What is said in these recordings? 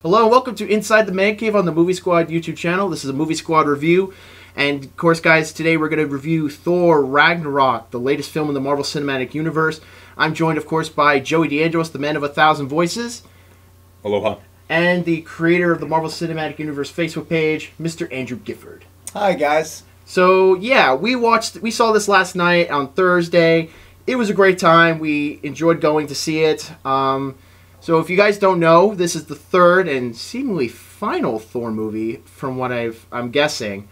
Hello and welcome to Inside the Man Cave on the Movie Squad YouTube channel. This is a Movie Squad review. And of course, guys, today we're going to review Thor Ragnarok, the latest film in the Marvel Cinematic Universe. I'm joined, of course, by Joey DeAngelis, the man of 1,000 voices. Aloha. And the creator of the Marvel Cinematic Universe Facebook page, Mr. Andrew Gifford. Hi, guys. So, yeah, we saw this last night on Thursday. It was a great time. We enjoyed going to see it. So if you guys don't know, this is the third and seemingly final Thor movie from what I'm guessing.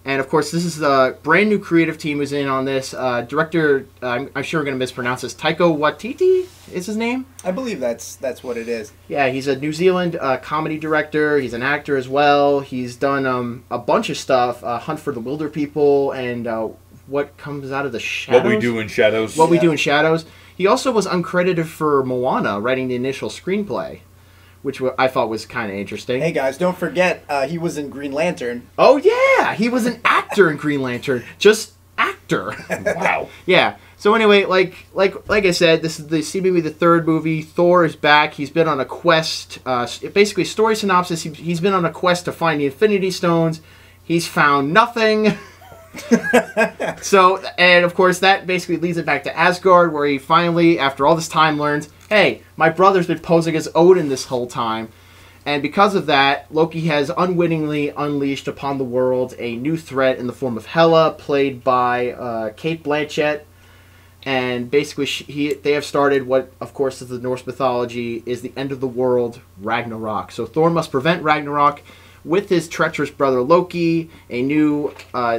And of course, this is the brand new creative team who's in on this. Director, I'm sure we're going to mispronounce this, Taika Waititi is his name? I believe that's what it is. Yeah, he's a New Zealand comedy director. He's an actor as well. He's done a bunch of stuff, Hunt for the Wilder People and What Comes Out of the Shadows. What We Do in Shadows. What We Do in Shadows. He also was uncredited for Moana, writing the initial screenplay, which I thought was kind of interesting. Hey, guys, don't forget, he was in Green Lantern. Oh, yeah! He was an actor in Green Lantern. Just actor. Wow. Yeah. So anyway, like I said, this is seemingly the third movie. Thor is back. He's been on a quest. Basically, story synopsis, he's been on a quest to find the Infinity Stones. He's found nothing. So, and of course, that basically leads it back to Asgard, where he finally, after all this time, learns, hey, my brother's been posing as Odin this whole time. And because of that, Loki has unwittingly unleashed upon the world a new threat in the form of Hela, played by Cate Blanchett. And basically, they have started what, of course, is the Norse mythology, is the end of the world, Ragnarok. So Thor must prevent Ragnarok with his treacherous brother Loki, a new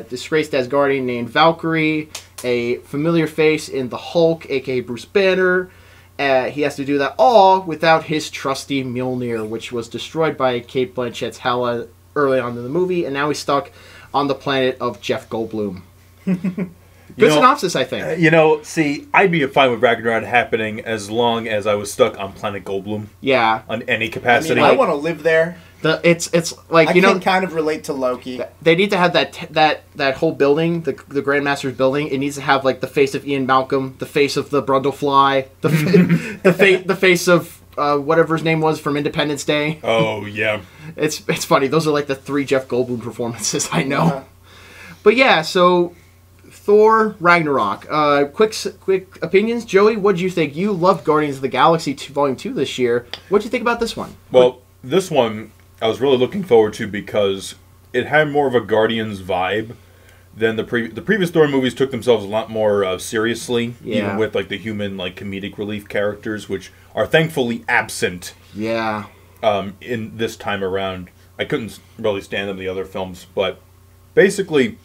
disgraced Asgardian named Valkyrie, a familiar face in the Hulk, aka Bruce Banner. He has to do that all without his trusty Mjolnir, which was destroyed by Cate Blanchett's Hela early on in the movie, and now he's stuck on the planet of Jeff Goldblum. Good synopsis, I think. See, I'd be fine with Ragnarok happening as long as I was stuck on Planet Goldblum. Yeah. On any capacity. I want to live there. It's like, I can kind of relate to Loki. They need to have that whole building, the Grandmaster's building. It needs to have like the face of Ian Malcolm, the face of the Brundlefly, the face of whatever his name was from Independence Day. Oh yeah, it's funny. Those are like the three Jeff Goldblum performances I know. Uh-huh. But yeah, so Thor Ragnarok. Quick opinions, Joey. What did you think? You loved Guardians of the Galaxy Volume 2 this year. What did you think about this one? Well, this one I was really looking forward to because it had more of a Guardians vibe than the previous Thor movies. Took themselves a lot more seriously, even with like the human comedic relief characters, which are thankfully absent. Yeah. In this time around, I couldn't really stand them in the other films, but basically,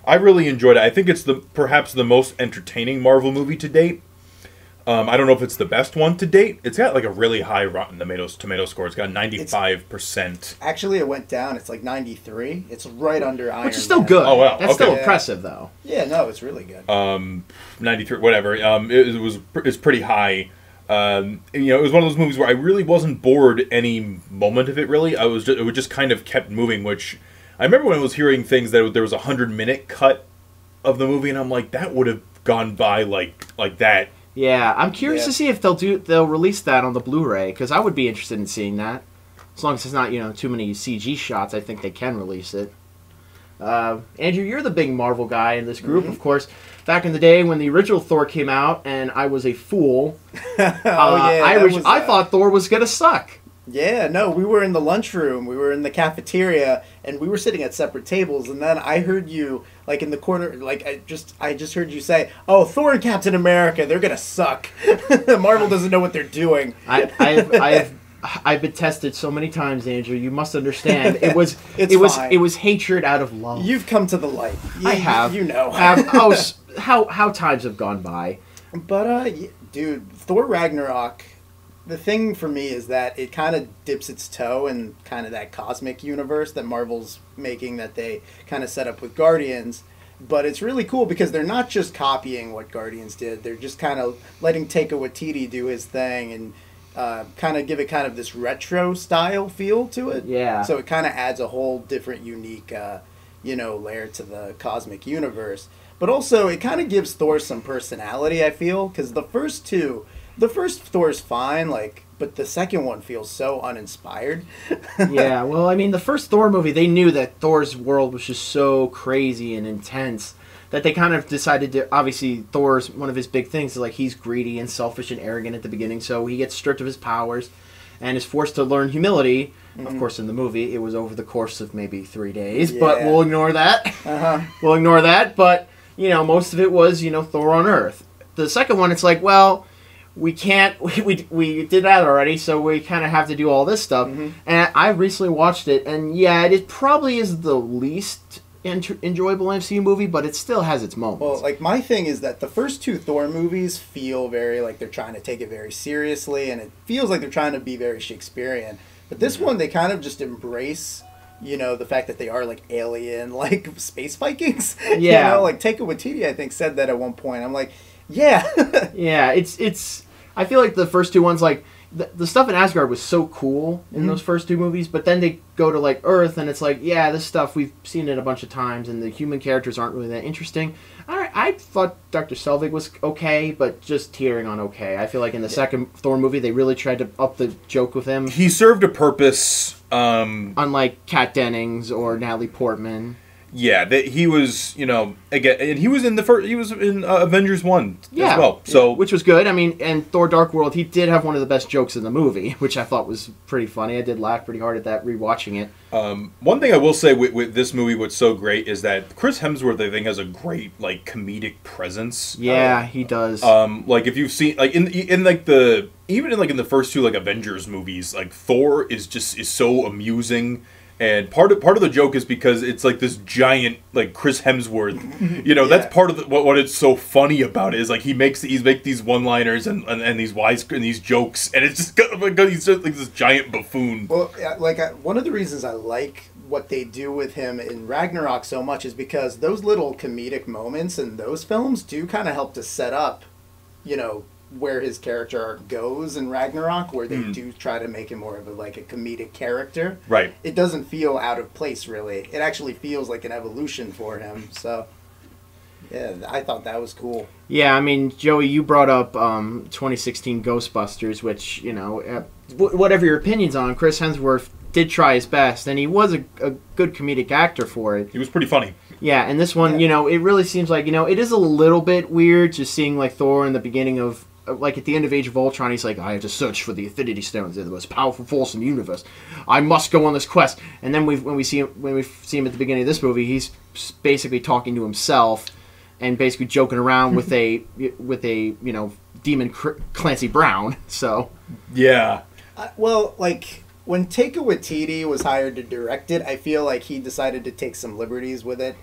I really enjoyed it. I think it's perhaps the most entertaining Marvel movie to date. I don't know if it's the best one to date. It's got like a really high Rotten Tomatoes score. It's got 95%. Actually, it went down. It's like 93. It's right under Iron Man. Which is still good. Oh, wow. That's still impressive, though. Yeah, no, it's really good. 93, whatever. It's pretty high. It was one of those movies where I really wasn't bored any moment of it, really. It just kind of kept moving, which I remember when I was hearing things that there was a 100-minute cut of the movie, and I'm like, that would have gone by like that. Yeah, I'm curious to see if they'll release that on the Blu-ray, because I would be interested in seeing that. As long as it's not, too many CG shots, I think they can release it. Andrew, you're the big Marvel guy in this group, of course. Back in the day when the original Thor came out, and I was a fool, I thought Thor was going to suck. Yeah, no, we were in the lunchroom, we were in the cafeteria, and we were sitting at separate tables, and then I heard you, like, in the corner, like, I just heard you say, oh, Thor and Captain America, they're gonna suck. Marvel doesn't know what they're doing. I've been tested so many times, Andrew, you must understand. It was hatred out of love. You've come to the light. I have. You know. How times have gone by. But, dude, Thor Ragnarok, the thing for me is that it kind of dips its toe in kind of that cosmic universe that Marvel's making, that they kind of set up with Guardians. But it's really cool because they're not just copying what Guardians did. They're just kind of letting Taika Waititi do his thing and kind of give it kind of this retro style feel to it. Yeah. So it kind of adds a whole different, unique, layer to the cosmic universe. But also, it kind of gives Thor some personality, I feel, because the first Thor's fine, like, but the second one feels so uninspired. Yeah, well, I mean, the first Thor movie, they knew that Thor's world was just so crazy and intense that they kind of decided to, obviously, Thor's, one of his big things is, like, he's greedy and selfish and arrogant at the beginning, so he gets stripped of his powers and is forced to learn humility. Of course, in the movie, it was over the course of maybe 3 days, but we'll ignore that. We'll ignore that, but, you know, most of it was, you know, Thor on Earth. The second one, it's like, well, we can't, we did that already, so we kind of have to do all this stuff. And I recently watched it, and yeah, it probably is the least enjoyable MCU movie, but it still has its moments. Well, like, my thing is that the first two Thor movies feel very, like, they're trying to take it very seriously, and it feels like they're trying to be very Shakespearean. But this one, they kind of just embrace, you know, the fact that they are, like, alien, like, space Vikings. Yeah. You know, like, Taika Waititi, I think, said that at one point. I'm like, yeah. Yeah, it's... I feel like the first two ones, like, the stuff in Asgard was so cool in those first two movies, but then they go to, like, Earth, and it's like, yeah, this stuff, we've seen it a bunch of times, and the human characters aren't really that interesting. I thought Dr. Selvig was okay, but just teetering on okay. I feel like in the second Thor movie, they really tried to up the joke with him. He served a purpose. Unlike Kat Dennings or Natalie Portman. Yeah, that he was, you know, again, and he was in the first. He was in Avengers 1 as well. So, which was good. I mean, and Thor: Dark World, he did have one of the best jokes in the movie, which I thought was pretty funny. I did laugh pretty hard at that rewatching it. One thing I will say with this movie, what's so great is that Chris Hemsworth, I think, has a great like comedic presence. Yeah, he does. Like if you've seen like in like the even in like in the first two like Avengers movies, like Thor is so amusing. And part of the joke is because it's like this giant like Chris Hemsworth, you know. That's part of what it's so funny about it is like he makes these one-liners and these and these jokes, and it's just because he's just like this giant buffoon. Well, like one of the reasons I like what they do with him in Ragnarok so much is because those little comedic moments in those films do kind of help to set up, you know, where his character arc goes in Ragnarok, where they do try to make him more of a comedic character. Right. It doesn't feel out of place, really. It actually feels like an evolution for him. So, yeah, I thought that was cool. Yeah, I mean, Joey, you brought up 2016 Ghostbusters, which, you know, whatever your opinions on, Chris Hemsworth did try his best, and he was a good comedic actor for it. He was pretty funny. Yeah, and this one, you know, it really seems like, you know, it is a little bit weird just seeing, like, Thor in the beginning of, like, at the end of Age of Ultron, he's like, I have to search for the Infinity Stones. They're the most powerful force in the universe. I must go on this quest. And then when we see him at the beginning of this movie, he's basically talking to himself and basically joking around with a you know, demon Clancy Brown. So yeah, well, like when Taika Waititi was hired to direct it, I feel like he decided to take some liberties with it.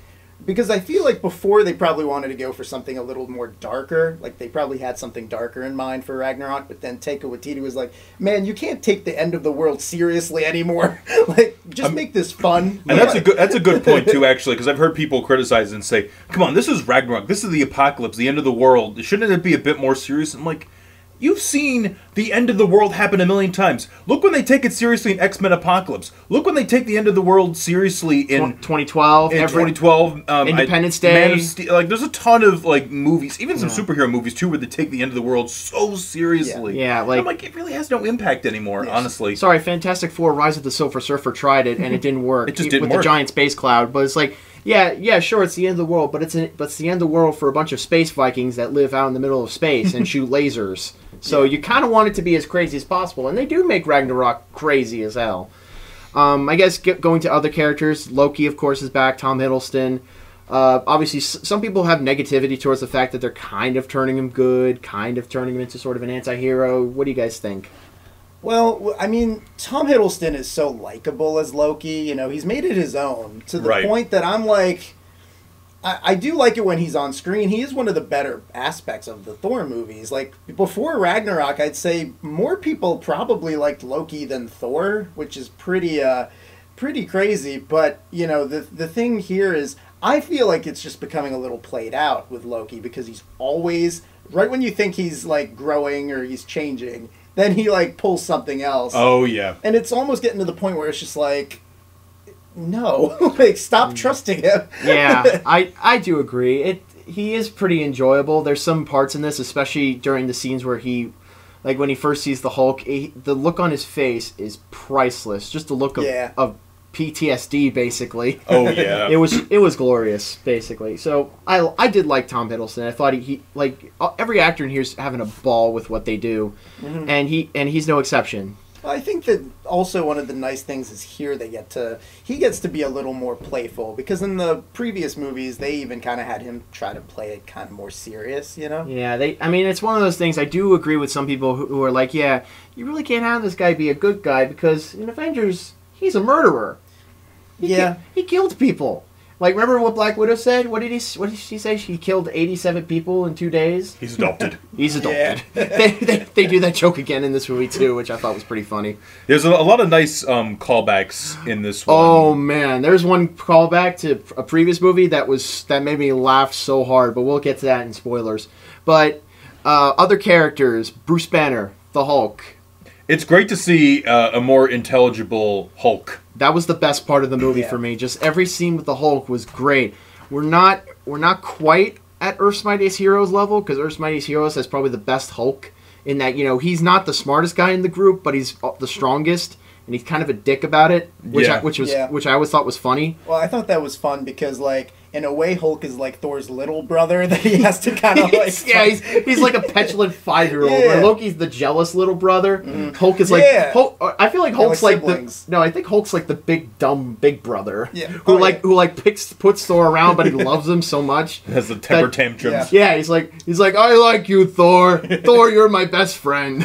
Because I feel like before they probably wanted to go for something a little more darker. Like they probably had something darker in mind for Ragnarok. But then Taika Waititi was like, man, you can't take the end of the world seriously anymore. Like, just make this fun. And that's a good point too, actually, because I've heard people criticize and say, come on, this is Ragnarok. This is the apocalypse, the end of the world. Shouldn't it be a bit more serious? I'm like, you've seen the end of the world happen a million times. Look when they take it seriously in X-Men Apocalypse. Look when they take the end of the world seriously in 2012. In 2012, Independence Day. Man of Steel. Like, there's a ton of like movies, even some superhero movies too, where they take the end of the world so seriously. Yeah, like I'm like, it really has no impact anymore, honestly. Sorry, Fantastic Four: Rise of the Silver Surfer tried it and it didn't work. It just didn't with work. the giant space cloud. But it's like, yeah, sure, it's the end of the world, but it's the end of the world for a bunch of space Vikings that live out in the middle of space and shoot lasers. So you kind of want it to be as crazy as possible, and they do make Ragnarok crazy as hell. I guess going to other characters, Loki, of course, is back. Tom Hiddleston. Obviously, some people have negativity towards the fact that they're kind of turning him good, kind of turning him into sort of an anti-hero. What do you guys think? Well, I mean, Tom Hiddleston is so likable as Loki. You know, he's made it his own to the point that I'm like, I do like it when he's on screen. He is one of the better aspects of the Thor movies. Like, before Ragnarok, I'd say more people probably liked Loki than Thor, which is pretty crazy. But, you know, the thing here is, I feel like it's just becoming a little played out with Loki because he's always, right when you think he's, like, growing or he's changing, then he, like, pulls something else. Oh, yeah. And it's almost getting to the point where it's just like, no, like, stop trusting him. Yeah, I do agree. He is pretty enjoyable. There's some parts in this, especially during the scenes where he Like when he first sees the Hulk, the look on his face is priceless. Just the look of PTSD, basically. Oh yeah, it was glorious, basically. So I did like Tom Hiddleston. I thought he like every actor in here's having a ball with what they do, and he's no exception. Well, I think that also one of the nice things is here he gets to be a little more playful, because in the previous movies they even kind of had him try to play it kind of more serious, you know? Yeah, I mean, it's one of those things. I do agree with some people who are like, yeah, you really can't have this guy be a good guy because in Avengers he's a murderer. He killed people. Like, remember what Black Widow said? What did she say? She killed 87 people in 2 days. He's adopted. He's adopted. Yeah. they do that joke again in this movie too, which I thought was pretty funny. There's a lot of nice callbacks in this one. Oh man, there's one callback to a previous movie that made me laugh so hard, but we'll get to that in spoilers. But other characters, Bruce Banner, the Hulk. It's great to see a more intelligible Hulk. That was the best part of the movie for me. Just every scene with the Hulk was great. We're not quite at Earth's Mightiest Heroes level, because Earth's Mightiest Heroes has probably the best Hulk in that, he's not the smartest guy in the group, but he's the strongest, and he's kind of a dick about it, which I always thought was funny. Well, I thought that was fun because, like, in a way, Hulk is like Thor's little brother that he has to kind of like. he's like a petulant 5-year-old. Where Loki's the jealous little brother. Hulk is like Hulk. I feel like Hulk's like I think Hulk's like the big dumb big brother. Yeah. Who puts Thor around, but he loves him so much. Has the temper tantrums. Yeah, he's like I like you, Thor. Thor, you're my best friend.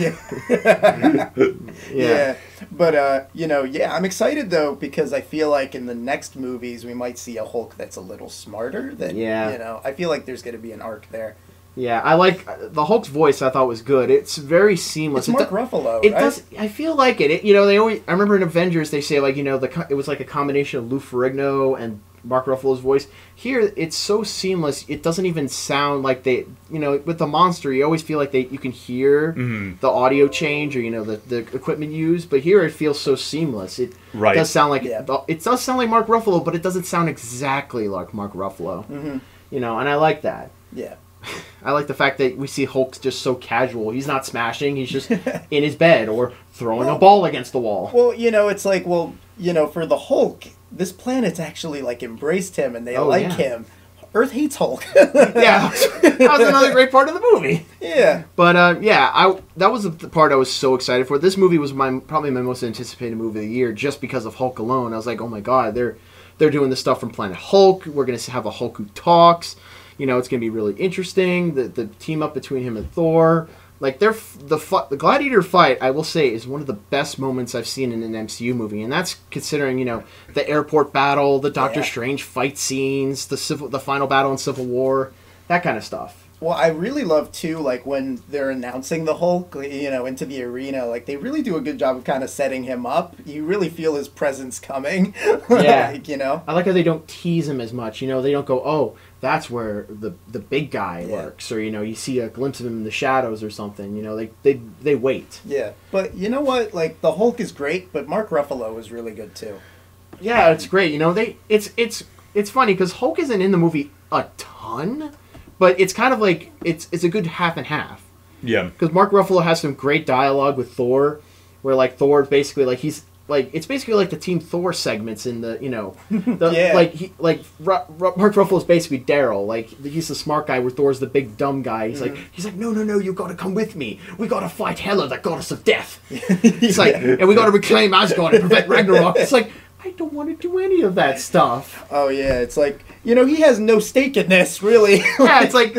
Yeah. But, I'm excited, though, because I feel like in the next movies we might see a Hulk that's a little smarter. I feel like there's going to be an arc there. Yeah, I like the Hulk's voice. I thought was good. It's very seamless. It's Mark Ruffalo. It does. I feel like it. They always. I remember in Avengers they say, like, it was like a combination of Lou Ferrigno and Mark Ruffalo's voice. Here, it's so seamless. It doesn't even sound like they. With the monster, you always feel like you can hear the audio change or the equipment used. But here, it feels so seamless. It does sound like it does sound like Mark Ruffalo, but it doesn't sound exactly like Mark Ruffalo. And I like that. Yeah. I like the fact that we see Hulk's just so casual. He's not smashing. He's just in his bed or throwing a ball against the wall. Well, it's like, for the Hulk, this planet's actually, like, embraced him and they like him. Earth hates Hulk. Yeah, that was another great part of the movie. Yeah. But, that was the part I was so excited for. This movie was probably my most anticipated movie of the year just because of Hulk alone. I was like, oh my god, they're doing this stuff from Planet Hulk. We're going to have a Hulk who talks. It's going to be really interesting. The team up between him and Thor. Like, the Gladiator fight, I will say, is one of the best moments I've seen in an MCU movie. And that's considering, the airport battle, the Doctor Strange fight scenes, the final battle in Civil War, that kind of stuff. Well, I really love, too, like, when they're announcing the Hulk, into the arena, like, they really do a good job of kind of setting him up. You really feel his presence coming. Yeah. Like, I like how they don't tease him as much. They don't go, oh, that's where the big guy lurks. Or, you see a glimpse of him in the shadows or something. They wait. Yeah. But you know what? Like, the Hulk is great, but Mark Ruffalo is really good, too. Yeah, it's great. It's funny because Hulk isn't in the movie a ton. But it's kind of like, it's a good half and half. Yeah. Because Mark Ruffalo has some great dialogue with Thor, where, like, Thor basically, like, he's, like, it's basically like the Team Thor segments in the, Mark Ruffalo's basically Daryl. Like, he's the smart guy where Thor's the big dumb guy. He's like, no, you gotta come with me. We gotta fight Hela, the goddess of death. He's like, and we gotta reclaim Asgard and prevent Ragnarok. It's like, I don't want to do any of that stuff. Oh, yeah, it's like, he has no stake in this, really. Yeah, it's like,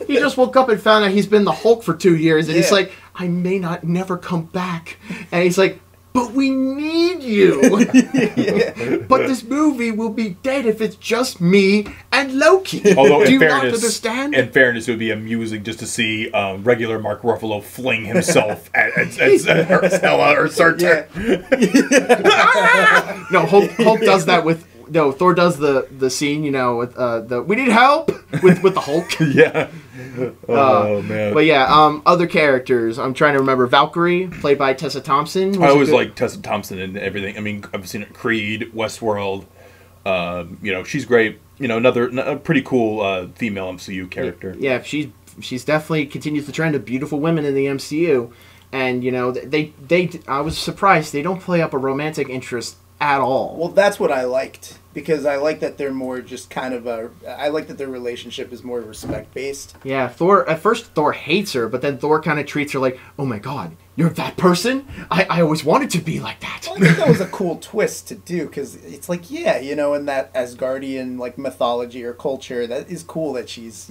he just woke up and found out he's been the Hulk for 2 years, and he's like, I may never come back. And he's like, but we need you. But this movie will be dead if it's just me and Loki. Although, do you not understand? In fairness, it would be amusing just to see regular Mark Ruffalo fling himself at Hela or Surtur. No, Hulk does that with... No, Thor does the scene, with the we need help with the Hulk. Yeah. Oh man. But yeah, other characters. I'm trying to remember. Valkyrie, played by Tessa Thompson. I always like Tessa Thompson and everything. I mean, I've seen it Creed, Westworld. She's great. A pretty cool female MCU character. Yeah, she's definitely continues the trend of beautiful women in the MCU. And I was surprised they don't play up a romantic interest at all. Well, that's what I liked, because I like that they're more just kind of I like that their relationship is more respect based. Yeah, at first Thor hates her, but then Thor kind of treats her like, oh my god, you're that person? I always wanted to be like that. Well, I think that was a cool twist to do, because it's like, yeah, in that Asgardian like mythology or culture, that is cool that she's,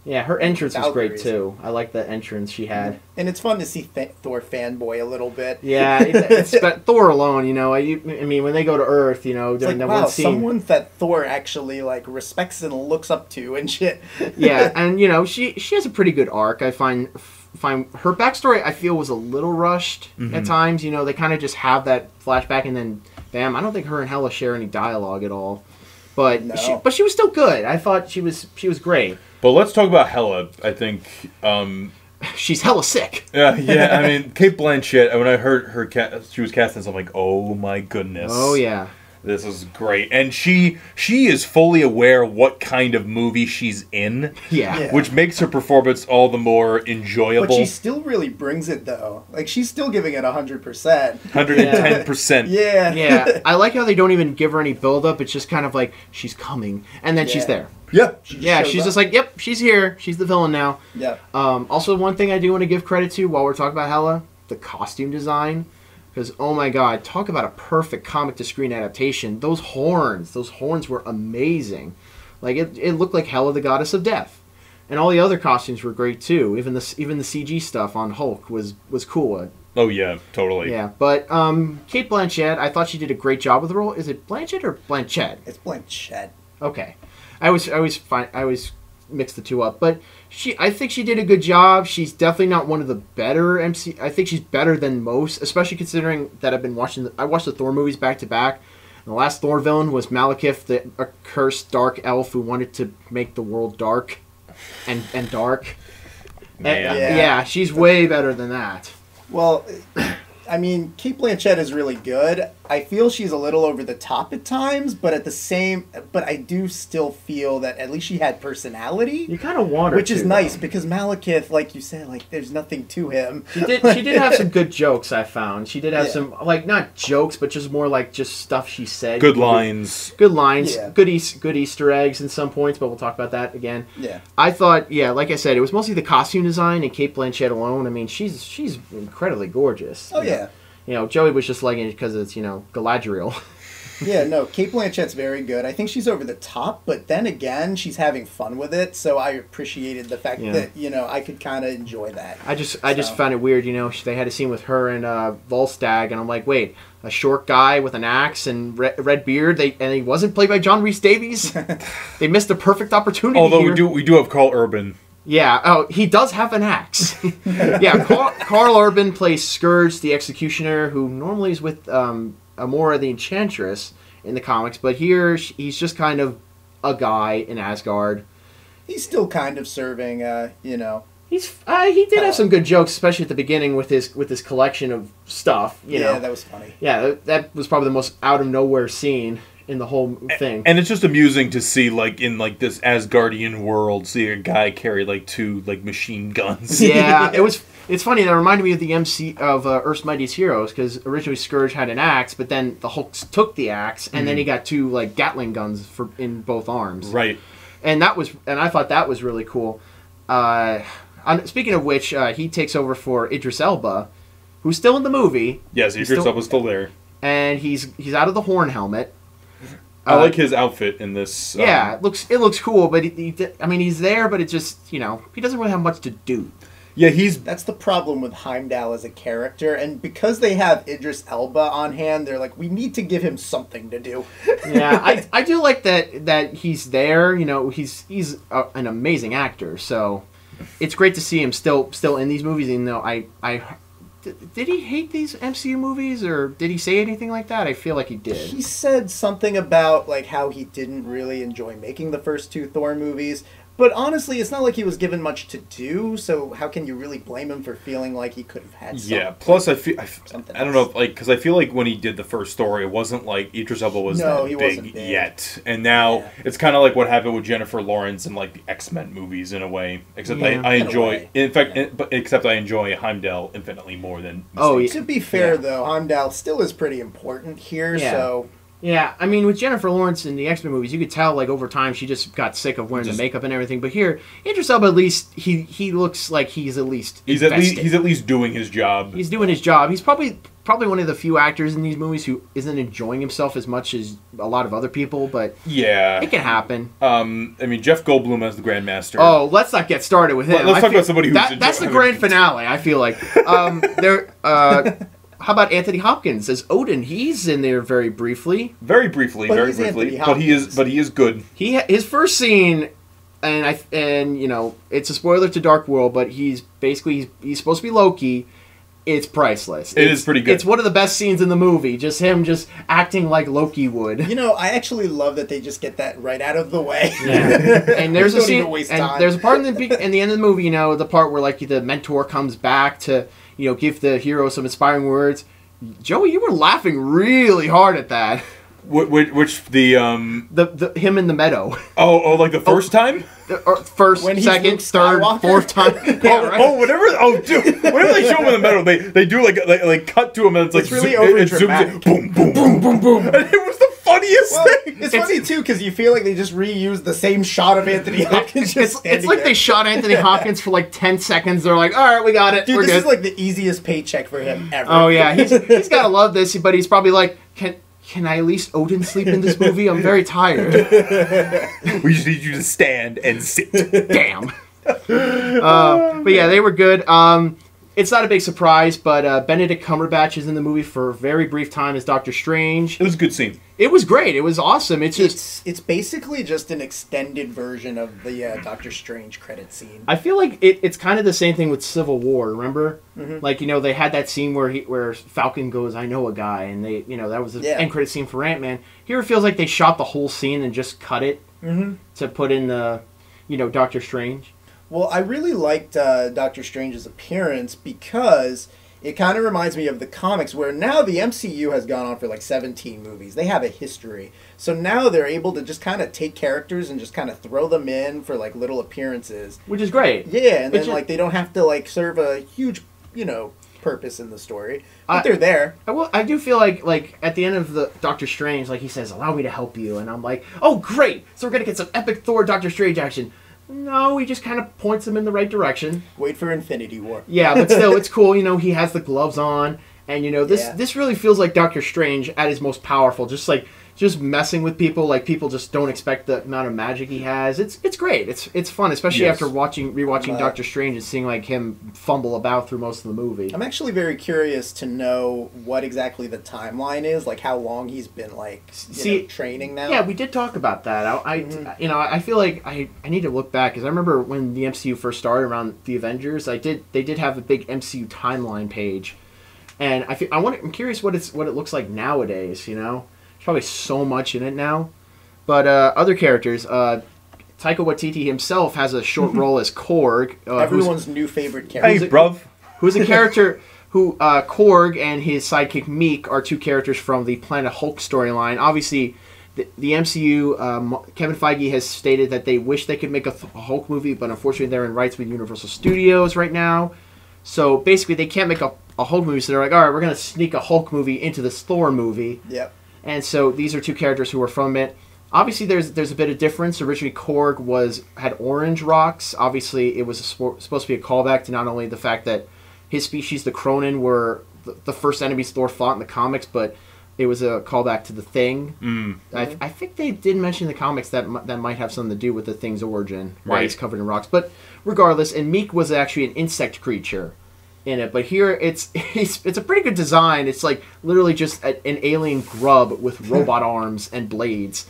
Yeah, her entrance was Valkyries. great too. I like the entrance she had. And it's fun to see Thor fanboy a little bit. Yeah, it's Thor alone, I mean, when they go to Earth, It's during like, that wow, one scene. someone that Thor actually like respects and looks up to and shit. Yeah, and she has a pretty good arc. I find her backstory, I feel, was a little rushed at times. They kind of just have that flashback and then bam. I don't think her and Hela share any dialogue at all. But No. she was still good. I thought she was great. But let's talk about Hela. I think. She's hella sick. Yeah. I mean, Kate Blanchett. When I heard she was cast in, I'm like, oh my goodness. Oh yeah. This is great, and she is fully aware what kind of movie she's in. Yeah. Which makes her performance all the more enjoyable. But she still really brings it though. Like she's still giving it 100%. 110%. Yeah. Yeah. I like how they don't even give her any build up. It's just kind of like she's coming and then she's there. Yep. She's just like, yep, she's here. She's the villain now. Yep. Also, one thing I do want to give credit to while we're talking about Hela, the costume design. Because, oh my god, talk about a perfect comic-to-screen adaptation. Those horns were amazing. Like, it looked like Hela, the goddess of death. And all the other costumes were great, too. Even the CG stuff on Hulk was cool. Oh, yeah, totally. Yeah, but Kate Blanchett, I thought she did a great job with the role. Is it Blanchett or Blanchett? It's Blanchett. Okay. I always mix the two up, but I think she did a good job. She's definitely not one of the better MC. I think she's better than most, especially considering that I watched the Thor movies back to back. And the last Thor villain was Malekith, the accursed dark elf who wanted to make the world dark and dark. Man. Yeah, she's way better than that. Well, I mean, Kate Blanchett is really good. I feel she's a little over the top at times, but I do still feel that at least she had personality. You kind of want her which is to, nice though. because Malekith, like you said, like there's nothing to him. She did have some good jokes, I found. She did have some, like, not jokes, but just more like just stuff she said. Good lines. Good lines. Yeah. Good Easter eggs in some points, but we'll talk about that again. Yeah. I thought, like I said, it was mostly the costume design and Kate Blanchett alone. I mean, she's incredibly gorgeous. Oh, yeah. Joey was just liking it because it's, Galadriel. Yeah, no, Kate Blanchett's very good. I think she's over the top, but then again, she's having fun with it, so I appreciated the fact that, I could kind of enjoy that. I just found it weird, they had a scene with her and Volstagg, and I'm like, wait, a short guy with an axe and red beard, and he wasn't played by John Rhys Davies? They missed a perfect opportunity. Although here. we do have Carl Urban. Yeah, he does have an axe. Yeah, Carl Urban plays Scourge, the Executioner, who normally is with Amora the Enchantress in the comics, but here he's just kind of a guy in Asgard. He's still kind of serving, He did have some good jokes, especially at the beginning with his collection of stuff. Yeah, that was funny. Yeah, that was probably the most out of nowhere scene in the whole thing. And it's just amusing to see, like, in like this Asgardian world, see a guy carry like two like machine guns. Yeah, it's funny. That reminded me of the MC of Earth's Mightiest Heroes, because originally Scourge had an axe, but then the Hulk took the axe, and then he got two like Gatling guns in both arms. Right. And I thought that was really cool. Speaking of which, he takes over for Idris Elba, who's still in the movie. Yes, Idris Elba's still there. And he's out of the horn helmet. I like his outfit in this. Yeah, it looks cool, but he's there, but it just, he doesn't really have much to do. Yeah, That's the problem with Heimdall as a character, and because they have Idris Elba on hand, they're like, we need to give him something to do. Yeah, I do like that he's there. He's an amazing actor, so it's great to see him still in these movies. Even though did he hate these MCU movies, or did he say anything like that? I feel like he did. He said something about like how he didn't really enjoy making the first two Thor movies, But honestly, it's not like he was given much to do, so how can you really blame him for feeling like he could have had something? Yeah, plus I feel, Something I don't know, else. like, because I feel like when he did the first story, it wasn't like Idris Elba was No, that he big, wasn't big. yet. And now Yeah. it's kind of like what happened with Jennifer Lawrence in like the X-Men movies in a way. Except Yeah. I In a enjoy, way. in fact, Yeah. except I enjoy Heimdall infinitely more than Oh, Mystique. To be fair, Yeah. though, Heimdall still is pretty important here, Yeah. so... Yeah, I mean, with Jennifer Lawrence in the X-Men movies, you could tell, like, over time, she just got sick of wearing the makeup and everything. But here, Idris Elba, at least, he looks like he's at least He's invested. at least doing his job. He's doing his job. He's probably one of the few actors in these movies who isn't enjoying himself as much as a lot of other people, but Yeah. it can happen. I mean, Jeff Goldblum as the Grandmaster. Oh, let's not get started with him. Let's I talk feel- about somebody who's that's the grand finale, I feel like. How about Anthony Hopkins as Odin? He's in there very briefly. Very briefly, But very he's briefly. Anthony But he is good. His first scene, and you know, it's a spoiler to Dark World, but he's supposed to be Loki. It's priceless. It is pretty good. It's one of the best scenes in the movie. Just him just acting like Loki would. You know, I actually love that they just get that right out of the way. Yeah. And there's a Don't scene, even waste and time. there's a part in the end of the movie, you know, the part where like the mentor comes back to, you know, give the hero some inspiring words. Joey, you were laughing really hard at that. Which the The him in the meadow. like the first time. Or first, When he's second, Luke third, Skywalker? fourth time. Yeah, right. Whenever dude, whenever they show him in the meadow, they do like cut to him and it's like It's really it zooms in, overdramatic. boom boom boom boom boom, and it was the funniest Well, thing. it's funny, too, because you feel like they just reused the same shot of Anthony Hopkins just It's standing like there. they shot Anthony Hopkins for like 10 seconds. They're like, all right, we got it. Dude, We're this good. is like the easiest paycheck for him ever. Oh yeah, he's got to love this, but he's probably like, can I at least Odin sleep in this movie? I'm very tired. We just need you to stand and sit. Damn. But yeah, they were good. It's not a big surprise, but Benedict Cumberbatch is in the movie for a very brief time as Doctor Strange. It was a good scene. It was great. It was awesome. It's just... It's basically just an extended version of the Doctor Strange credit scene. I feel like it's kind of the same thing with Civil War. Remember, like you know, they had that scene where Falcon goes, "I know a guy," and they, you know, that was the end credit scene for Ant-Man. Here it feels like they shot the whole scene and just cut it to put in the, you know, Doctor Strange. Well, I really liked Doctor Strange's appearance because it kind of reminds me of the comics where now the MCU has gone on for like 17 movies. They have a history. So now they're able to just kind of take characters and just kind of throw them in for like little appearances. Which is great. Yeah, and then Which is- like they don't have to like serve a huge, you know, purpose in the story. But they're there. I do feel like at the end of the Doctor Strange, like he says, "Allow me to help you," and I'm like, "Oh, great! So we're gonna get some epic Thor Doctor Strange action." No, he just kind of points them in the right direction. Wait for Infinity War. Yeah, but still, it's cool. You know, he has the gloves on, and you know, this Yeah. this really feels like Doctor Strange at his most powerful. Just messing with people, like people just don't expect the amount of magic he has. It's great. It's fun, especially Yes. after rewatching Doctor Strange and seeing like him fumble about through most of the movie. I'm actually very curious to know what exactly the timeline is, like how long he's been like training now. Yeah, we did talk about that. You know, I feel like I need to look back because I remember when the MCU first started around the Avengers. They did have a big MCU timeline page, and I'm curious what it looks like nowadays. You know, there's probably so much in it now. But other characters, Taika Waititi himself has a short role as Korg. Everyone's new favorite Hey, character. bruv. Who's a character who Korg and his sidekick Meek are two characters from the Planet Hulk storyline. Obviously, the MCU, Kevin Feige has stated that they wish they could make a Hulk movie, but unfortunately they're in rights with Universal Studios right now. So basically they can't make a Hulk movie, so they're like, all right, we're going to sneak a Hulk movie into this Thor movie. Yep. And so these are two characters who are from it. Obviously, there's a bit of difference. Originally, Korg had orange rocks. Obviously, it was supposed to be a callback to not only the fact that his species, the Cronin, were the first enemies Thor fought in the comics, but it was a callback to the Thing. I think they did mention in the comics that might have something to do with the Thing's origin, why he's covered in rocks. But regardless, and Meek was actually an insect creature in it, but here it's a pretty good design. It's like literally just an alien grub with robot arms and blades.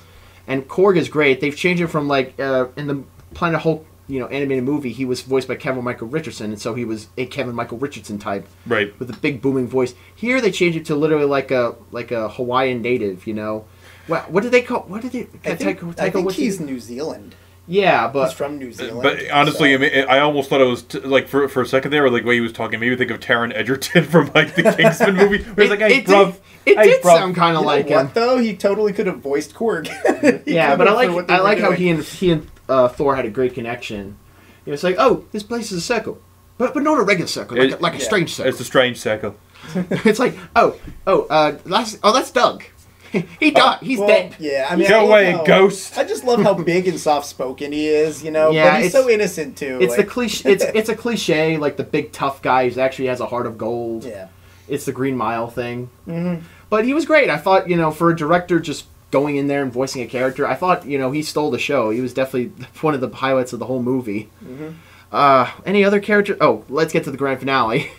And Korg is great. They've changed it from like in the Planet Hulk, you know, animated movie, he was voiced by Kevin Michael Richardson, and so he was a Kevin Michael Richardson type, Right. with a big booming voice. Here they changed it to literally like a Hawaiian native, you know. What did they call? What did they? I think he's New Zealand. Yeah, but He's from New Zealand. But honestly, so. I mean, I almost thought it was like for a second there, like the way he was talking, made me think of Taron Egerton from like the Kingsman movie. Where he's like, "Hey, bruv." It Hey, did bruv. sound kind of You know like what, him. though? He totally could have voiced Korg. Yeah, but I like how doing. he and Thor had a great connection. It was like, oh, this place is a circle, but not a regular circle, like a strange circle. It's a strange circle. It's like, that's Doug. He died. He's dead. Yeah, I mean, Go away, ghost. I just love how big and soft spoken he is. You know, Yeah, but he's so innocent too. It's like, the cliche. It's a cliche, like the big tough guy who actually has a heart of gold. Yeah. It's the Green Mile thing. Mm-hmm. But he was great. I thought, for a director just going in there and voicing a character, I thought, he stole the show. He was definitely one of the highlights of the whole movie. Mm-hmm. Any other character? Oh, let's get to the grand finale.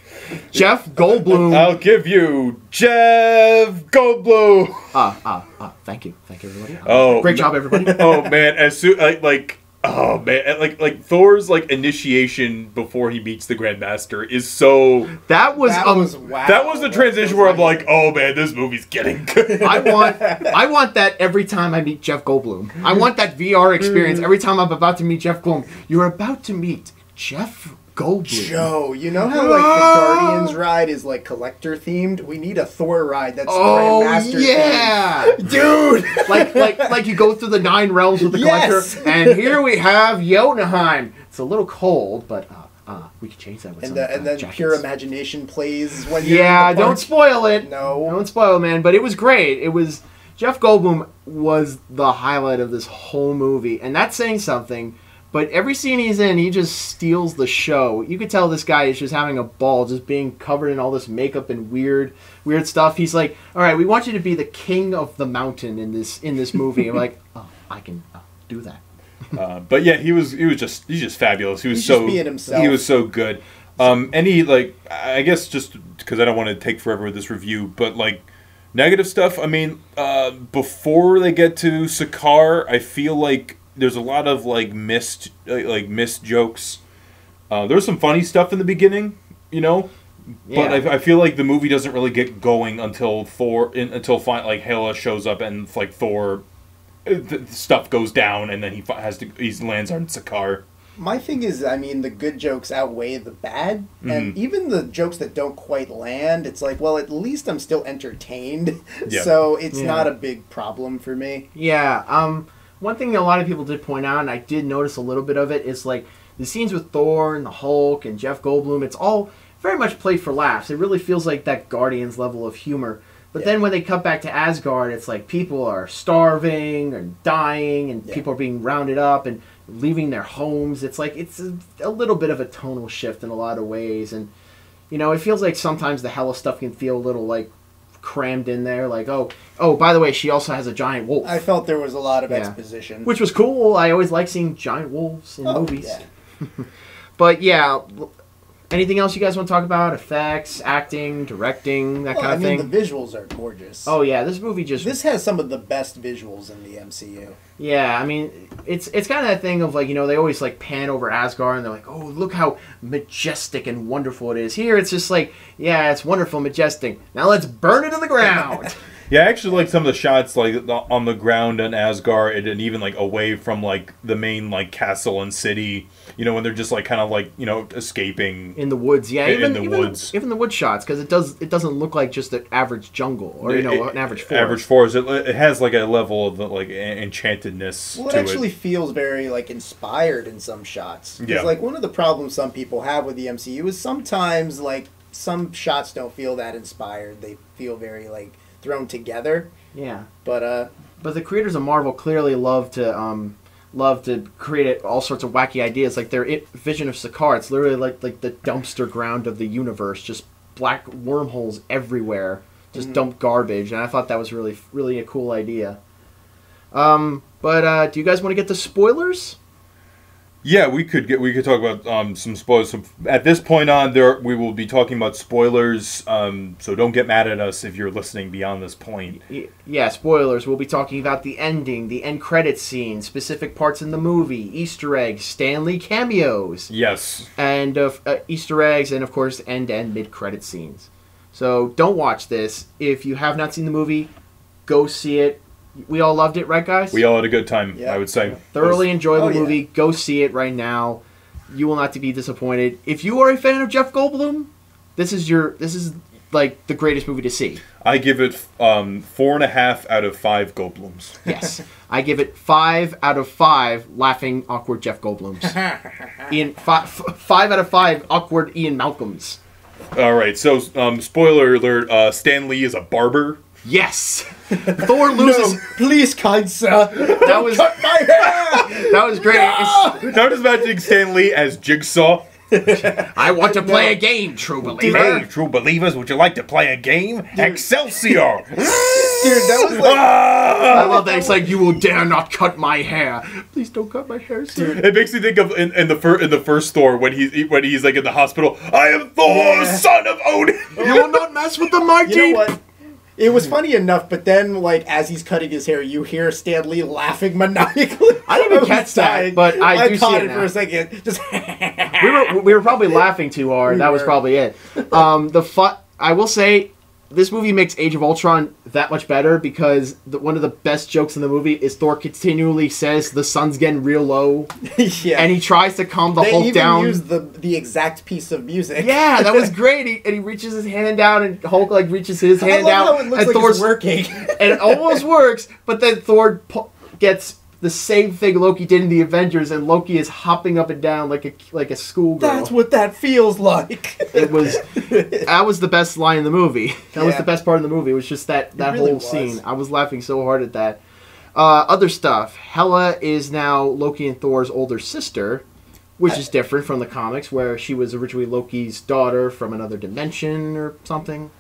Jeff Goldblum. I'll give you Jeff Goldblum. Thank you, everybody. Oh, great job, everybody. Oh man, as soon oh man, like Thor's like initiation before he meets the Grandmaster is so. That was wow. That was the transition where I'm like, oh man, this movie's getting good. I want that every time I meet Jeff Goldblum. I want that VR experience every time I'm about to meet Jeff Goldblum. You're about to meet Jeff Goldblum. Joe, you know how like the Guardians ride is like collector themed? We need a Thor ride that's Grandmaster themed. Dude! like you go through the 9 realms with the Yes! collector, and here we have Jotunheim. It's a little cold, but we could change that with some and then jackets. Pure Imagination plays when you're Yeah, in the don't park. spoil it. No. Don't spoil, man. But it was great. It was Jeff Goldblum was the highlight of this whole movie, and that's saying something. But every scene he's in, he just steals the show. You could tell this guy is just having a ball, just being covered in all this makeup and weird stuff. He's like, "All right, we want you to be the king of the mountain in this movie." I'm like, "Oh, I can do that." But yeah, he's just fabulous. He's just so being himself. He was so good. I guess just because I don't want to take forever with this review, but like negative stuff. I mean, before they get to Sakaar, I feel like there's a lot of missed jokes. There's some funny stuff in the beginning, but I feel like the movie doesn't really get going until Hela shows up and Thor stuff goes down, and then he lands on Sakaar. My thing is, I mean, the good jokes outweigh the bad, and even the jokes that don't quite land, it's like, well, at least I'm still entertained, so it's not a big problem for me. Yeah. One thing that a lot of people did point out, and I did notice a little bit of it, is like the scenes with Thor and the Hulk and Jeff Goldblum. It's all very much played for laughs. It really feels like that Guardians level of humor. But then when they cut back to Asgard, it's like people are starving and dying, and people are being rounded up and leaving their homes. It's like it's a little bit of a tonal shift in a lot of ways, and it feels like sometimes the Hela stuff can feel a little like crammed in there, like oh by the way, she also has a giant wolf. I felt there was a lot of exposition, which was cool. I always like seeing giant wolves in movies. But yeah, anything else you guys want to talk about? Effects, acting, directing, that kind of thing? The visuals are gorgeous. Oh yeah, this movie this has some of the best visuals in the MCU. Yeah, I mean, it's kind of that thing of like, they always like pan over Asgard and they're like, oh, look how majestic and wonderful it is. Here it's just like, yeah, it's wonderful, majestic. Now let's burn it to the ground. Yeah, I actually like some of the shots on the ground in Asgard, and even away from the main castle and city. When they're just kind of escaping in the woods. Yeah, even the woods. Even the wood shots, because it doesn't look like just an average jungle or an average forest. Average forest. It has a level of enchantedness. Well, it actually feels very inspired in some shots. Because one of the problems some people have with the MCU is sometimes some shots don't feel that inspired. They feel very thrown together. Yeah. But the creators of Marvel clearly love to create all sorts of wacky ideas. Like their vision of Sakaar, it's literally like the dumpster ground of the universe, just black wormholes everywhere, just dump garbage. And I thought that was really, really a cool idea. But do you guys want to get to spoilers? Yeah, we could talk about some spoilers. So at this point on, we will be talking about spoilers. So don't get mad at us if you're listening beyond this point. Yeah, spoilers. We'll be talking about the ending, the end credits scene, specific parts in the movie, Easter eggs, Stan Lee cameos. Yes. And Easter eggs, and of course end and mid credit scenes. So don't watch this if you have not seen the movie. Go see it. We all loved it, right, guys? We all had a good time, Yeah. I would say. Thoroughly enjoyed the Oh, yeah. movie. Go see it right now. You will not be disappointed. If you are a fan of Jeff Goldblum, this is like the greatest movie to see. I give it 4.5 out of 5 Goldblums. Yes. I give it 5 out of 5 laughing, awkward Jeff Goldblums. 5 out of 5 awkward Ian Malcolms. All right, so spoiler alert: Stan Lee is a barber. Yes. Thor loses. No, please, kind sir. That was Cut my hair. that was great. Now just imagining Stan Lee as Jigsaw. I want to play a game, true believer. Hey, true believers, would you like to play a game? Excelsior! Dude, that was like... I love that. It's like, you will dare not cut my hair. Please don't cut my hair, sir. It makes me think of in the first Thor when he's like in the hospital. I am Thor, son of Odin. You will not mess with the mighty. You know what? It was funny enough, but then, like, as he's cutting his hair, you hear Stan Lee laughing maniacally. I didn't even catch that, but I do see caught it now. for a second. Just We were probably laughing too hard. That was probably it. I will say, this movie makes Age of Ultron that much better because one of the best jokes in the movie is Thor continually says the sun's getting real low, yeah. and he tries to calm the They Hulk even down. used the exact piece of music. Yeah, that was great. And he reaches his hand down, and Hulk like reaches his I hand love down, how it looks and like Thor's it's working. and it almost works. But then Thor gets the same thing Loki did in the Avengers, and Loki is hopping up and down like a schoolgirl. That's what that feels like. It was that was the best line in the movie. That was Yeah. the best part of the movie. It was just that really whole was. scene. I was laughing so hard at that. Other stuff. Hela is now Loki and Thor's older sister, which is different from the comics, where she was originally Loki's daughter from another dimension or something.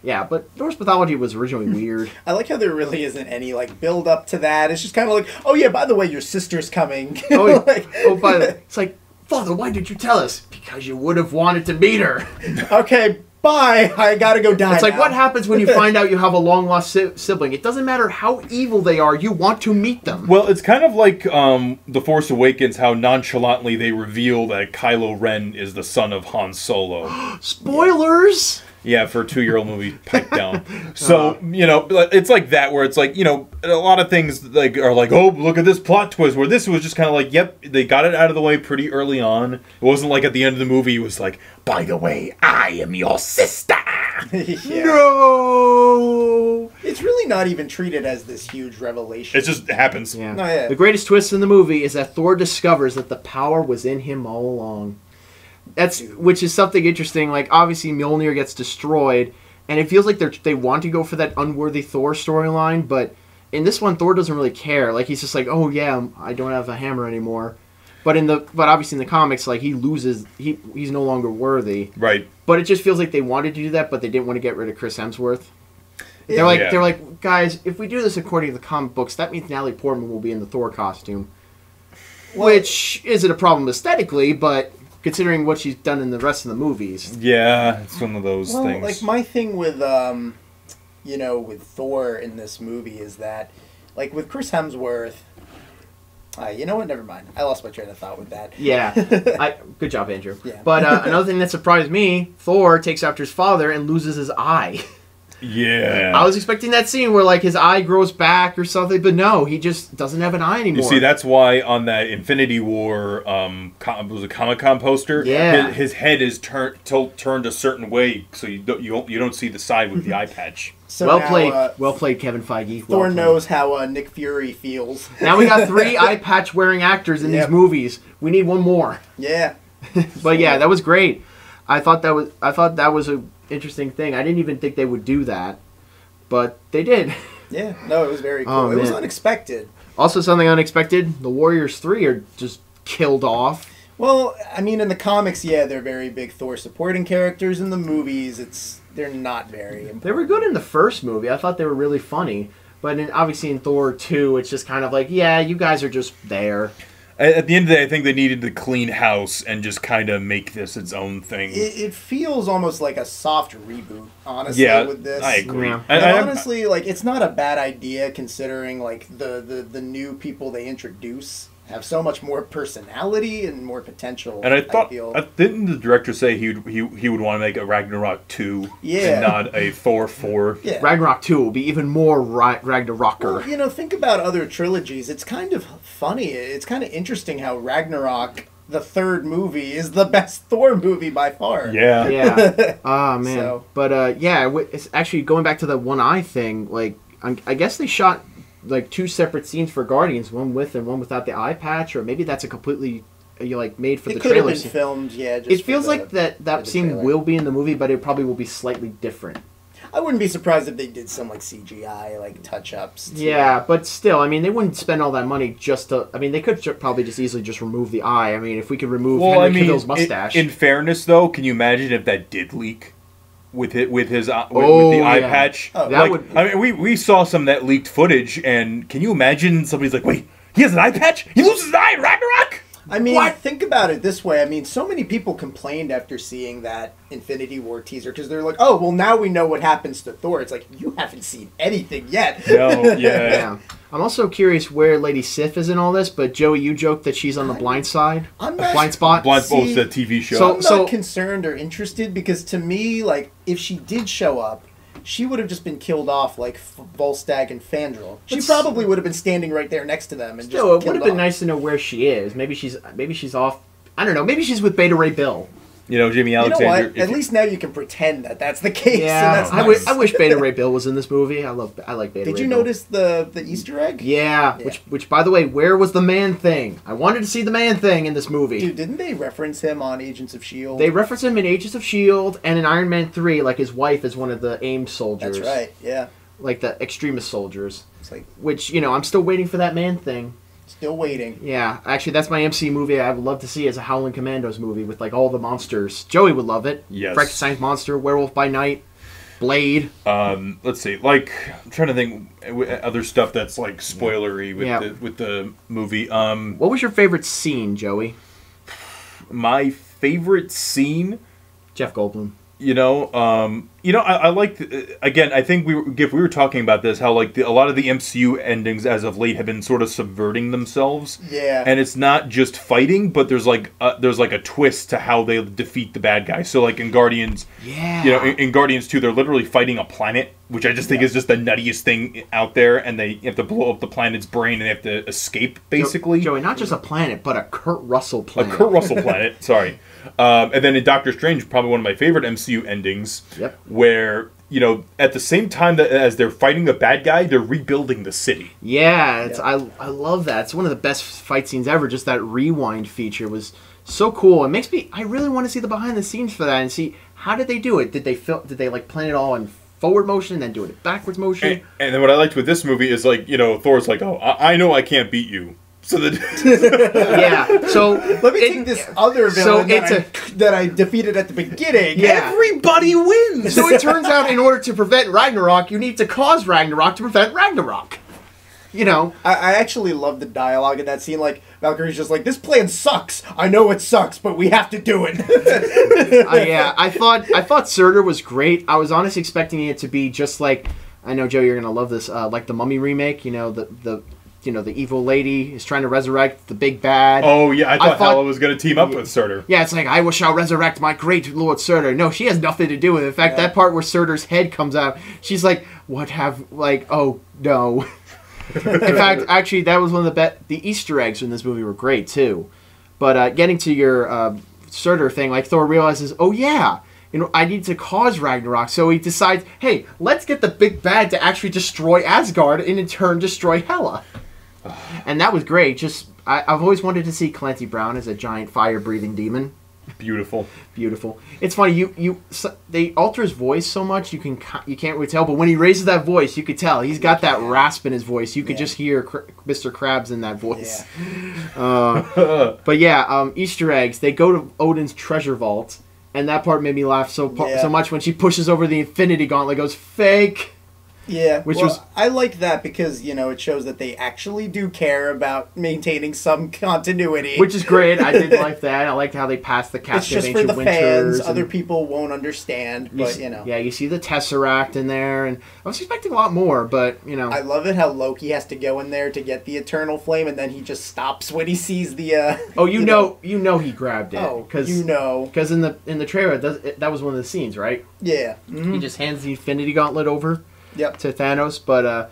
Yeah, but Norse mythology was originally weird. I like how there really isn't any like build up to that. It's just kind of like, oh yeah, by the way, your sister's coming. Oh, Like, it's like, Father, why did you tell us? Because you would have wanted to meet her. okay, bye. I gotta go die. It's like, now. what happens when you find out you have a long-lost sibling? It doesn't matter how evil they are, you want to meet them. Well, it's kind of like The Force Awakens, how nonchalantly they reveal that Kylo Ren is the son of Han Solo. Spoilers! Yeah, for a 2-year-old movie, pipe down. So, it's like that, where it's like, a lot of things like are like, oh, look at this plot twist, where this was just kind of like, yep, they got it out of the way pretty early on. It wasn't like at the end of the movie, it was like, by the way, I am your sister. Yeah. No! It's really not even treated as this huge revelation. It just happens. Yeah. No, yeah. The greatest twist in the movie is that Thor discovers that the power was in him all along. Which is something interesting. Like, obviously Mjolnir gets destroyed, and it feels like they want to go for that unworthy Thor storyline, but in this one Thor doesn't really care. Like, he's just like, oh yeah, I don't have a hammer anymore. But obviously in the comics, like, he loses, he's no longer worthy. Right. But it just feels like they wanted to do that, but they didn't want to get rid of Chris Hemsworth. They're like, guys, if we do this according to the comic books, that means Natalie Portman will be in the Thor costume, which isn't a problem aesthetically, but considering what she's done in the rest of the movies. Yeah, it's one of those Well, things. like, my thing with, with Thor in this movie is that, like, with Chris Hemsworth, you know what? Never mind. I lost my train of thought with that. Yeah. Good job, Andrew. Yeah. But another thing that surprised me, Thor takes after his father and loses his eye. Yeah. I was expecting that scene where, like, his eye grows back or something, but no, he just doesn't have an eye anymore. You see, that's why on that Infinity War was a Comic-Con poster, Yeah. his head is turned a certain way, so you don't see the side with the eye patch. So well now, played. Well played, Kevin Feige. Thor Well played. knows how Nick Fury feels. Now we got 3 eye patch wearing actors in Yep. these movies. We need one more. Yeah. But yeah, that was great. I thought that was an interesting thing. I didn't even think they would do that, but they did. Yeah. No, it was very cool. Oh, It was man. unexpected. Also, something unexpected: the Warriors 3 are just killed off. Well, I mean, in the comics, yeah, they're very big Thor supporting characters. In the movies, they're not very important. They were good in the first movie. I thought they were really funny. But obviously in Thor 2, it's just kind of like, yeah, you guys are just there. At the end of the day, I think they needed to clean house and just kind of make this its own thing. It feels almost like a soft reboot, honestly, Yeah, with this. I agree. Yeah. And I- honestly, like, it's not a bad idea considering, like, the new people they introduce have so much more personality and more potential. And I thought, feel. didn't the director say he would want to make a Ragnarok 2 and not a Thor 4? Yeah. Ragnarok 2 will be even more Ragnarocker. Well, think about other trilogies. It's kind of funny. It's kind of interesting how Ragnarok, the third movie, is the best Thor movie by far. Yeah. Yeah. Oh, man. So. But, yeah, it's actually going back to the one eye thing, like, I guess they shot like 2 separate scenes for Guardians, one with and one without the eye patch, or maybe that's a completely made for the trailer. It could have scene. been filmed, yeah. It feels like that scene trailer. will be in the movie, but it probably will be slightly different. I wouldn't be surprised if they did some like CGI like touch-ups. Yeah, but still, I mean, they wouldn't spend all that money just to. I mean, they could probably just easily just remove the eye. I mean, if we could remove Henry Cavill's mustache. In fairness, though, can you imagine if that did leak? With the eye patch, that would. I mean, we saw some of that leaked footage, and can you imagine somebody's like, "Wait, he has an eye patch? He loses an eye in Ragnarok?" I mean, what? Think about it this way. I mean, so many people complained after seeing that Infinity War teaser because they're like, "Oh, well, now we know what happens to Thor." It's like you haven't seen anything yet. No, yeah. I'm also curious where Lady Sif is in all this, but Joey, you joked that she's on the blind side. I'm not blind spot. Blind Spot's the TV show. I'm not concerned or interested because to me, like, if she did show up, she would have just been killed off like Volstagg and Fandral. She probably would have been standing right there next to them and Still, it would have been nice to know where she is. Maybe she's off. I don't know. Maybe she's with Beta Ray Bill. You know, Jimmy Alexander. You know what? At least now you can pretend that that's the case. Yeah, and that's nice. I wish Beta Ray Bill was in this movie. I like Beta Ray Bill. Did you notice the Easter egg? Yeah, which by the way, where was the man thing? I wanted to see the man thing in this movie. Dude, didn't they reference him on Agents of S.H.I.E.L.D.? They reference him in Agents of S.H.I.E.L.D. and in Iron Man 3, like his wife is one of the AIM soldiers. That's right, yeah. Like the extremist soldiers. It's like, which, I'm still waiting for that man thing. Still waiting. Yeah, actually, that's my MC movie I would love to see as a Howling Commandos movie with, like, all the monsters. Joey would love it. Yes. Frankenstein's monster, Werewolf by Night, Blade. Let's see. Like, I'm trying to think other stuff that's, like, spoilery with the movie. What was your favorite scene, Joey? My favorite scene? Jeff Goldblum. I like. Again, I think we were talking about this, how like a lot of the MCU endings as of late have been sort of subverting themselves. Yeah. And it's not just fighting, but there's like a twist to how they defeat the bad guy. So like in Guardians, in Guardians 2, they're literally fighting a planet, which I just think is just the nuttiest thing out there, and they have to blow up the planet's brain and they have to escape basically. Joey, not just a planet, but a Kurt Russell planet. A Kurt Russell planet. Sorry. And then in Doctor Strange, probably one of my favorite MCU endings, where, at the same time that as they're fighting the bad guy, they're rebuilding the city. Yeah, I love that. It's one of the best fight scenes ever. Just that rewind feature was so cool. It makes me, I really want to see the behind the scenes for that and see how did they do it. Did they like plan it all in forward motion and then do it in backwards motion? And then what I liked with this movie is like, Thor's like, oh, I know I can't beat you. So so let me take this other villain that I defeated at the beginning. Yeah. Everybody wins. So it turns out in order to prevent Ragnarok, you need to cause Ragnarok to prevent Ragnarok. I actually love the dialogue in that scene. Like, Valkyrie's just like, this plan sucks. I know it sucks, but we have to do it. I thought Surtur was great. I was honestly expecting it to be just like, I know, Joe, you're going to love this, like the Mummy remake, the evil lady is trying to resurrect the big bad. Oh, yeah, I thought Hela was going to team up with Surtur. Yeah, it's like, I shall resurrect my great Lord Surtur. No, she has nothing to do with it. In fact, that part where Surtur's head comes out, she's like, oh, no. In fact, actually, that was one of the Easter eggs in this movie were great, too. But getting to your Surtur thing, like, Thor realizes, oh, yeah, I need to cause Ragnarok. So he decides, hey, let's get the big bad to actually destroy Asgard and in turn destroy Hela. And that was great. Just I've always wanted to see Clancy Brown as a giant fire-breathing demon. Beautiful. It's funny. They alter his voice so much you can't really tell. But when he raises that voice, you could tell he's got that rasp in his voice. You could just hear Mr. Krabs in that voice. Yeah. But yeah, Easter eggs. They go to Odin's treasure vault, and that part made me laugh so much when she pushes over the Infinity Gauntlet. Goes fake. Yeah, which well, was I like that because it shows that they actually do care about maintaining some continuity. which is great. I did like that. I liked how they passed the it's captive just for ancient the winters. fans. Other people won't understand, but Yeah, you see the Tesseract in there, and I was expecting a lot more, but I love it how Loki has to go in there to get the Eternal Flame, and then he just stops when he sees the. oh, you know he grabbed it. Oh, because in the trailer that was one of the scenes, right? Yeah. Mm-hmm. He just hands the Infinity Gauntlet over. Yep. To Thanos, but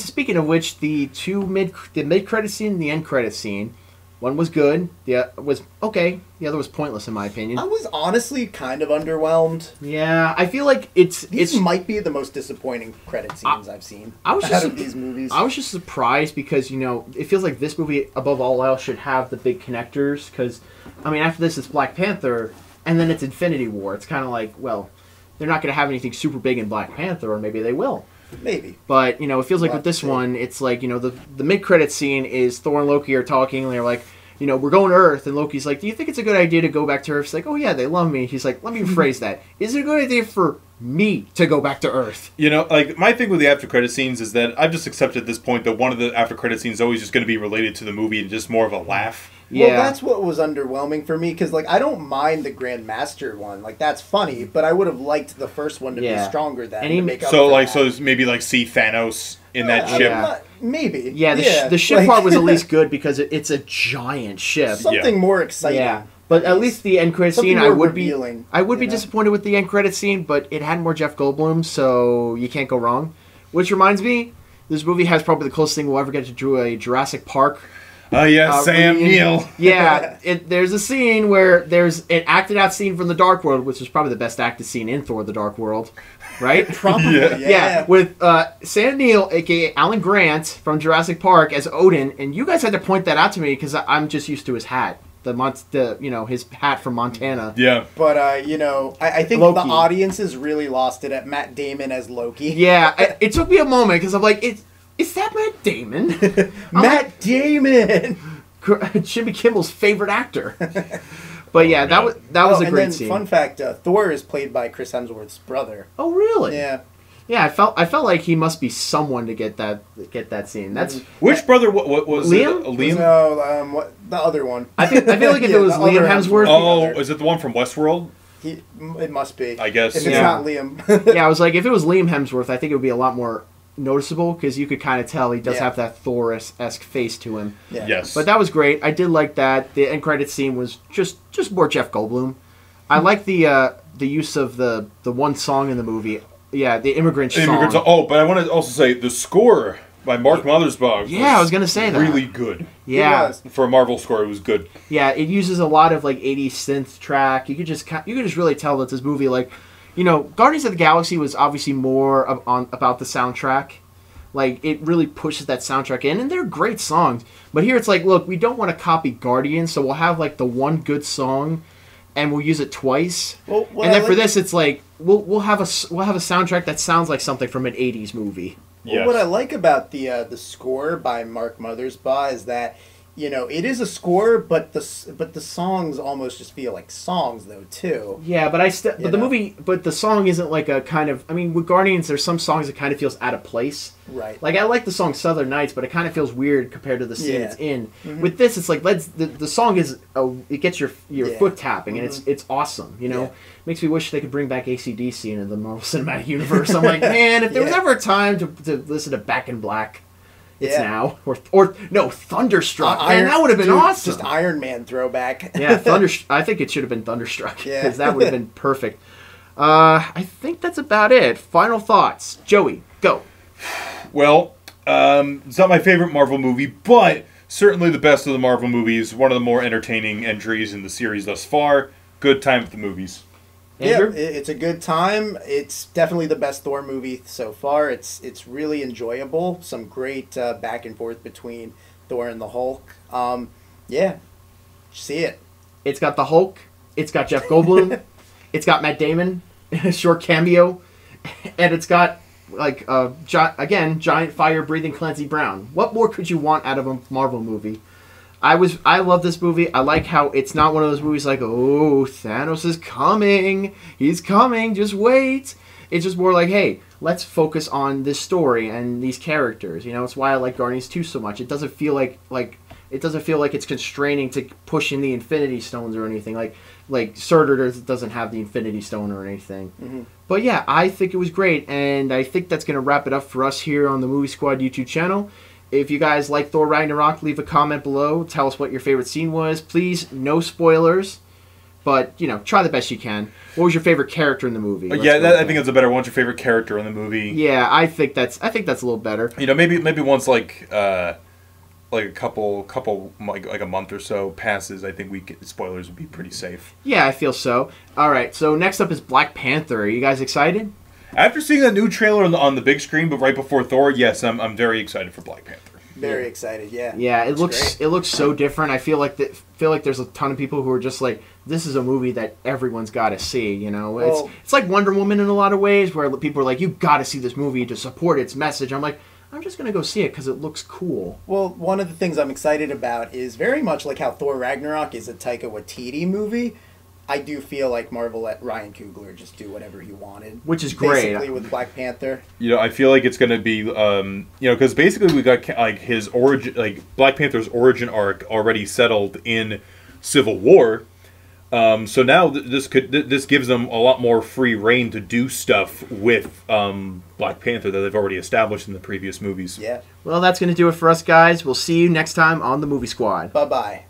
speaking of which, the mid credit scene and the end credit scene, one was good, the other was okay, the other was pointless in my opinion. I was honestly kind of underwhelmed. Yeah, I feel like these might be the most disappointing credit scenes I've seen out of these movies. I was just surprised because it feels like this movie above all else should have the big connectors, because I mean after this it's Black Panther and then it's Infinity War. It's kind of like, well, they're not going to have anything super big in Black Panther, or maybe they will. Maybe. But, it feels like with this one, it's like, the mid-credit scene is Thor and Loki are talking, and they're like, we're going to Earth, and Loki's like, do you think it's a good idea to go back to Earth? It's like, oh yeah, they love me. He's like, let me rephrase that. Is it a good idea for me to go back to Earth? Like, my thing with the after-credit scenes is that I've just accepted at this point that one of the after-credit scenes is always just going to be related to the movie and just more of a laugh. Yeah. Well, that's what was underwhelming for me, because, I don't mind the Grandmaster one. That's funny, but I would have liked the first one to be stronger than to make up for that. So maybe, see Thanos in that ship? Maybe. Yeah, the ship part was at least good, because it's a giant ship. Something more exciting. Yeah. But at least the end credit scene, I would be disappointed with the end credit scene, but it had more Jeff Goldblum, so you can't go wrong. Which reminds me, this movie has probably the closest thing we'll ever get to a Jurassic Park. Oh, yeah, Sam Neill. Yeah, there's a scene where there's an acted out scene from The Dark World, which is probably the best acted scene in Thor: The Dark World, right? Probably, yeah. With Sam Neill, a.k.a. Alan Grant from Jurassic Park as Odin, and you guys had to point that out to me because I'm just used to his hat. His hat from Montana. Yeah. But, I think Loki. The audiences really lost it at Matt Damon as Loki. Yeah, it took me a moment because I'm like, is that Matt Damon? Matt Damon! Jimmy Kimmel's favorite actor. But yeah, that was a great scene. Fun fact, Thor is played by Chris Hemsworth's brother. Oh, really? Yeah. Yeah, I felt like he must be someone to get that scene. That's which brother? What was Liam? It? Liam? No, the other one. I feel like if it was Liam Hemsworth. Oh, is it the one from Westworld? It must be. I guess. If it's not Liam. Yeah, I was like, if it was Liam Hemsworth, I think it would be a lot more noticeable because you could kind of tell he does have that Thor-esque face to him. Yeah. Yes. But that was great. I did like that. The end credit scene was just more Jeff Goldblum. I like the use of the one song in the movie. Yeah, the Immigrant song. Oh, but I want to also say the score by Mark Mothersbaugh. Yeah, I was going to say that. Really good. Yeah. For a Marvel score, it was good. Yeah, it uses a lot of 80s synth track. You could just really tell that this movie Guardians of the Galaxy was obviously more about the soundtrack. It really pushes that soundtrack in, and they're great songs. But here it's look, we don't want to copy Guardians, so we'll have the one good song, and we'll use it twice. Well, and then for this, it's we'll have a soundtrack that sounds like something from an '80s movie. Yes. Well, what I like about the score by Mark Mothersbaugh is that it is a score, but the songs almost just feel like songs though too. Yeah, but the song isn't a kind of. I mean, with Guardians, there's some songs that kind of feels out of place. Right. I like the song Southern Nights, but it kind of feels weird compared to the scene it's in. Mm-hmm. With this, it's the song is it gets your foot tapping, and it's awesome. Makes me wish they could bring back AC/DC into the Marvel Cinematic Universe. I'm like, man, if there was ever a time to listen to Back in Black. It's now. Or no, Thunderstruck. Man, that would have been awesome. Just Iron Man throwback. Yeah, I think it should have been Thunderstruck. Because that would have been perfect. I think that's about it. Final thoughts. Joey, go. Well, it's not my favorite Marvel movie, but certainly the best of the Marvel movies. One of the more entertaining entries in the series thus far. Good time at the movies. Andrew? Yeah, it's a good time. It's definitely the best Thor movie so far. It's really enjoyable. Some great back and forth between Thor and the Hulk. See it. It's got the Hulk. It's got Jeff Goldblum. It's got Matt Damon in a short cameo. And it's got, giant fire-breathing Clancy Brown. What more could you want out of a Marvel movie? I love this movie. I like how it's not one of those movies oh, Thanos is coming. He's coming. Just wait. It's just more hey, let's focus on this story and these characters. You know, it's why I like Guardians 2 so much. It doesn't feel like it doesn't feel like it's constraining to push in the Infinity Stones or anything. Like Surtur doesn't have the Infinity Stone or anything. Mm-hmm. But yeah, I think it was great, and I think that's going to wrap it up for us here on the Movie Squad YouTube channel. If you guys like Thor Ragnarok, leave a comment below. Tell us what your favorite scene was. Please, no spoilers, but, you know, try the best you can. What was your favorite character in the movie? Yeah, I think that's a better one. What's your favorite character in the movie? Yeah, I think that's a little better. You know, maybe once like a couple like a month or so passes, I think spoilers would be pretty safe. Yeah, I feel so. All right, so next up is Black Panther. Are you guys excited? After seeing the new trailer on the big screen, but right before Thor, yes, I'm very excited for Black Panther. Very excited, yeah. Yeah, it looks looks so different. I feel like there's a ton of people who are just like, this is a movie that everyone's got to see. You know, Well, it's like Wonder Woman in a lot of ways, where people are like, you got to see this movie to support its message. I'm like, I'm just gonna go see it because it looks cool. Well, one of the things I'm excited about is very much like how Thor Ragnarok is a Taika Waititi movie. I do feel like Marvel let Ryan Coogler just do whatever he wanted. Which is great. Basically with Black Panther. You know, I feel like it's going to be, you know, because basically we got like his origin, like Black Panther's origin arc already settled in Civil War. So now this gives them a lot more free reign to do stuff with Black Panther that they've already established in the previous movies. Yeah. Well, that's gonna do it for us, guys. We'll see you next time on the Movie Squad. Bye-bye.